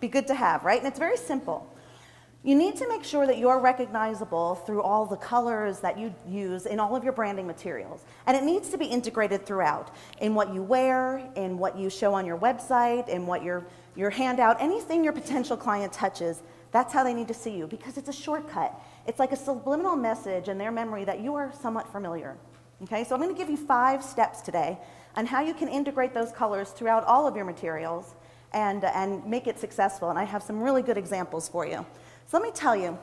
Be good to have, right? And it's very simple. You need to make sure that you're recognizable through all the colors that you use in all of your branding materials. And it needs to be integrated throughout, in what you wear, in what you show on your website, in what your handout, anything your potential client touches, that's how they need to see you, because it's a shortcut. It's like a subliminal message in their memory that you are somewhat familiar. Okay, so I'm going to give you 5 steps today on how you can integrate those colors throughout all of your materials and make it successful. And I have some really good examples for you. So let me tell you,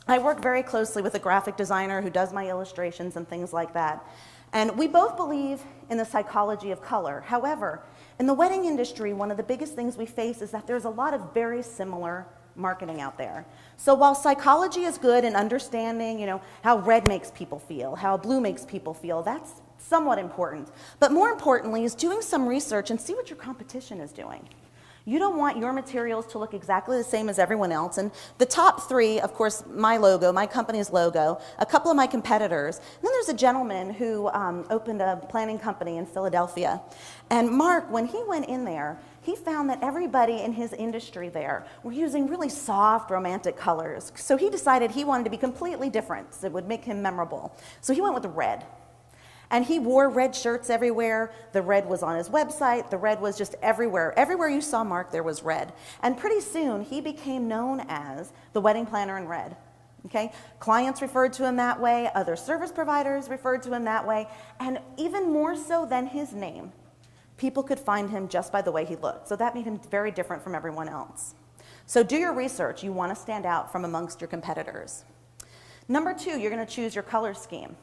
I work very closely with a graphic designer who does my illustrations and things like that. And we both believe in the psychology of color. However, in the wedding industry, one of the biggest things we face is that there's a lot of very similar marketing out there. So while psychology is good in understanding, how red makes people feel, how blue makes people feel, that's somewhat important. But more importantly is doing some research and see what your competition is doing. You don't want your materials to look exactly the same as everyone else. And the top 3, of course, my logo, my company's logo, a couple of my competitors. And then there's a gentleman who opened a planning company in Philadelphia. And Mark, when he went in there, he found that everybody in his industry there were using really soft, romantic colors. So he decided he wanted to be completely different, so it would make him memorable. So he went with the red. And he wore red shirts everywhere. The red was on his website. The red was just everywhere. Everywhere you saw Mark, there was red. And pretty soon, he became known as the wedding planner in red. Okay? Clients referred to him that way. Other service providers referred to him that way. And even more so than his name, people could find him just by the way he looked. So that made him very different from everyone else. So do your research. You want to stand out from amongst your competitors. Number 2, you're going to choose your color scheme.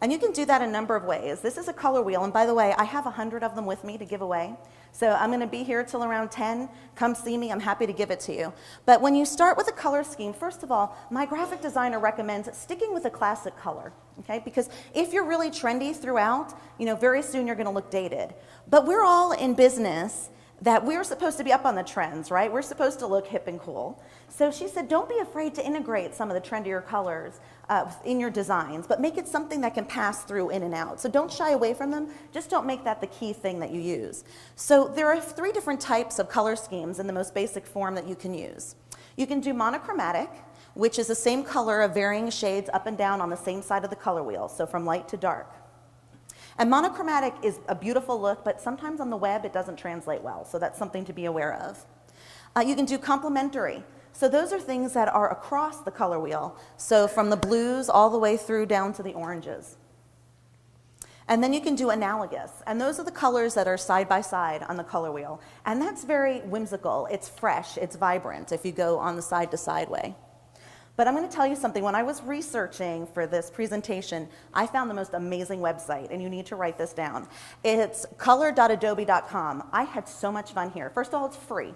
And you can do that a number of ways. This is a color wheel, and by the way, I have 100 of them with me to give away. So I'm going to be here till around 10. Come see me. I'm happy to give it to you. But when you start with a color scheme, first of all, my graphic designer recommends sticking with a classic color, okay? Because if you're really trendy throughout, very soon you're going to look dated. But we're all in business that we're supposed to be up on the trends, right? We're supposed to look hip and cool. So she said, don't be afraid to integrate some of the trendier colors in your designs, but make it something that can pass through in and out. So don't shy away from them, just don't make that the key thing that you use. So there are 3 different types of color schemes in the most basic form that you can use. You can do monochromatic, which is the same color of varying shades up and down on the same side of the color wheel, so from light to dark. And monochromatic is a beautiful look, but sometimes on the web it doesn't translate well, so that's something to be aware of. You can do complementary. So those are things that are across the color wheel, so from the blues all the way through down to the oranges. And then you can do analogous, and those are the colors that are side by side on the color wheel. And that's very whimsical, it's fresh, it's vibrant if you go on the side to side way. But I'm going to tell you something. When I was researching for this presentation, I found the most amazing website, and you need to write this down. It's color.adobe.com. I had so much fun here. First of all, it's free.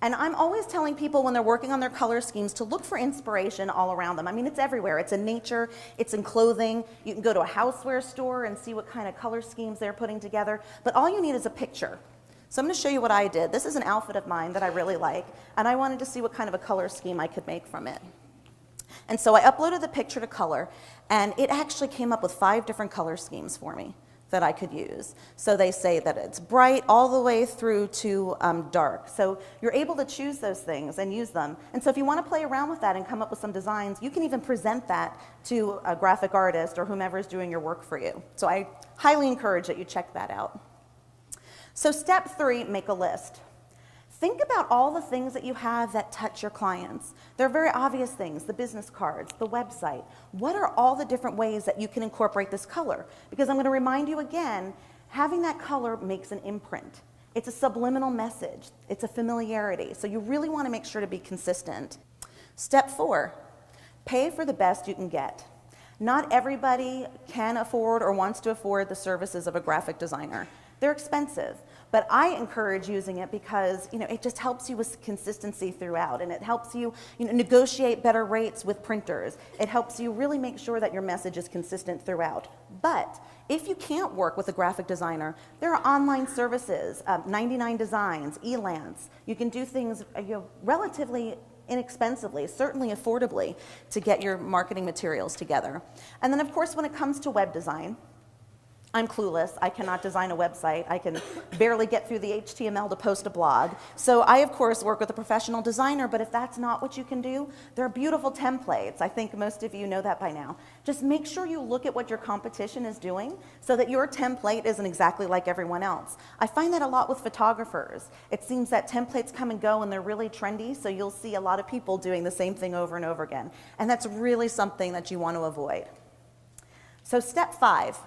And I'm always telling people when they're working on their color schemes to look for inspiration all around them. I mean, it's everywhere. It's in nature. It's in clothing. You can go to a houseware store and see what kind of color schemes they're putting together. But all you need is a picture. So I'm going to show you what I did. This is an outfit of mine that I really like, and I wanted to see what kind of a color scheme I could make from it. And so I uploaded the picture to Color, and it actually came up with 5 different color schemes for me that I could use. So they say that it's bright all the way through to dark. So you're able to choose those things and use them. And so if you want to play around with that and come up with some designs, you can even present that to a graphic artist or whomever is doing your work for you. So I highly encourage that you check that out. So step 3, make a list. Think about all the things that you have that touch your clients. They're very obvious things, the business cards, the website. What are all the different ways that you can incorporate this color? Because I'm going to remind you again, having that color makes an imprint. It's a subliminal message. It's a familiarity. So you really want to make sure to be consistent. Step 4, pay for the best you can get. Not everybody can afford or wants to afford the services of a graphic designer. They're expensive, but I encourage using it because it just helps you with consistency throughout, and it helps you, negotiate better rates with printers. It helps you really make sure that your message is consistent throughout. But if you can't work with a graphic designer, there are online services, 99 Designs, Elance. You can do things relatively inexpensively, certainly affordably, to get your marketing materials together. And then, of course, when it comes to web design, I'm clueless. I cannot design a website. I can barely get through the HTML to post a blog. So I, of course, work with a professional designer, but if that's not what you can do, there are beautiful templates. I think most of you know that by now. Just make sure you look at what your competition is doing so that your template isn't exactly like everyone else. I find that a lot with photographers. It seems that templates come and go and they're really trendy, so you'll see a lot of people doing the same thing over and over again. And that's really something that you want to avoid. So step 5.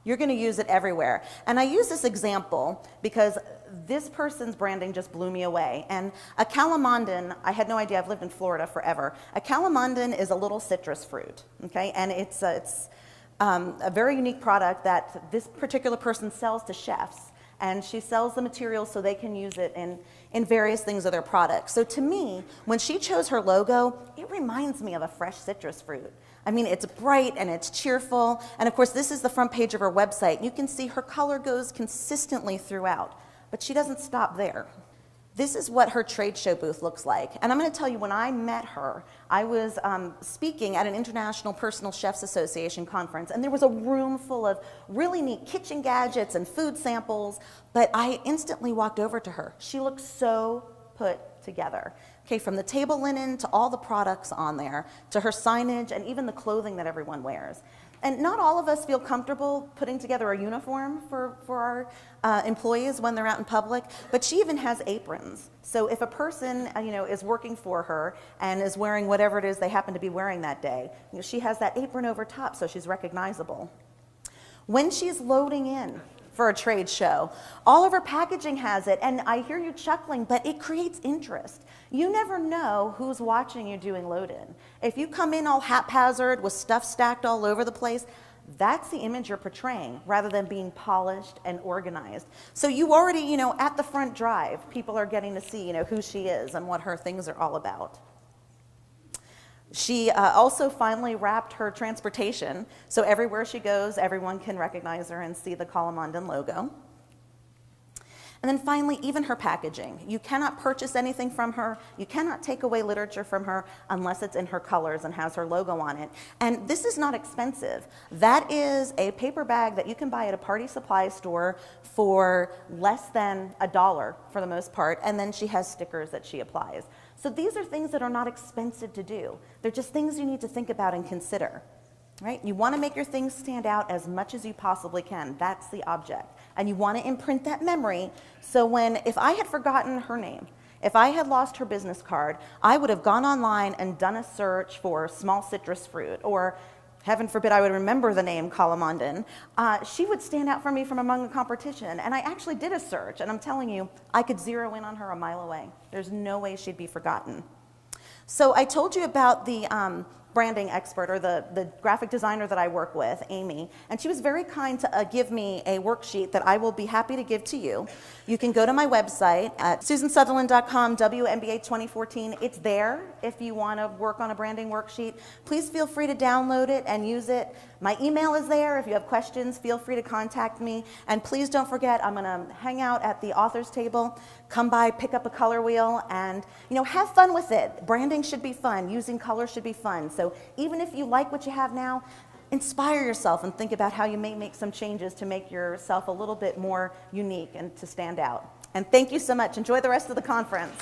You're going to use it everywhere. And I use this example because this person's branding just blew me away. And a calamandan, I had no idea, I've lived in Florida forever. A calamandan is a little citrus fruit, okay? And it's a very unique product that this particular person sells to chefs. And she sells the materials so they can use it in various things of their products. So to me, when she chose her logo, it reminds me of a fresh citrus fruit. I mean, it's bright and it's cheerful. And of course, this is the front page of her website. You can see her color goes consistently throughout, but she doesn't stop there. This is what her trade show booth looks like. And I'm going to tell you, when I met her, I was speaking at an International Personal Chefs Association conference, and there was a room full of really neat kitchen gadgets and food samples, but I instantly walked over to her. She looked so put together. Okay, from the table linen to all the products on there, to her signage and even the clothing that everyone wears. And not all of us feel comfortable putting together a uniform for our employees when they're out in public, but she even has aprons. So if a person is working for her and is wearing whatever it is they happen to be wearing that day, she has that apron over top so she's recognizable. When she's loading in for a trade show, all of her packaging has it, and I hear you chuckling, but it creates interest. You never know who's watching you doing load-in. If you come in all haphazard with stuff stacked all over the place, that's the image you're portraying rather than being polished and organized. So you already, at the front drive, people are getting to see, who she is and what her things are all about. She also finally wrapped her transportation, so everywhere she goes, everyone can recognize her and see the calamandan logo. And then finally, even her packaging. You cannot purchase anything from her. You cannot take away literature from her unless it's in her colors and has her logo on it. And this is not expensive. That is a paper bag that you can buy at a party supply store for less than $1 for the most part, and then she has stickers that she applies. So these are things that are not expensive to do. They're just things you need to think about and consider. Right? You want to make your things stand out as much as you possibly can. That's the object. And you want to imprint that memory so if I had forgotten her name, if I had lost her business card, I would have gone online and done a search for small citrus fruit, or heaven forbid I would remember the name calamandan. She would stand out for me from among the competition. And I actually did a search, and I'm telling you, I could zero in on her a mile away. There's no way she'd be forgotten. So I told you about the branding expert, or the graphic designer that I work with, Amy, and she was very kind to give me a worksheet that I will be happy to give to you. You can go to my website at susansoutherland.com, WMBA 2014. It's there if you want to work on a branding worksheet. Please feel free to download it and use it. My email is there. If you have questions, feel free to contact me. And please don't forget, I'm going to hang out at the author's table. Come by, pick up a color wheel, and have fun with it. Branding should be fun. Using color should be fun. So even if you like what you have now, inspire yourself and think about how you may make some changes to make yourself a little bit more unique and to stand out. And thank you so much. Enjoy the rest of the conference.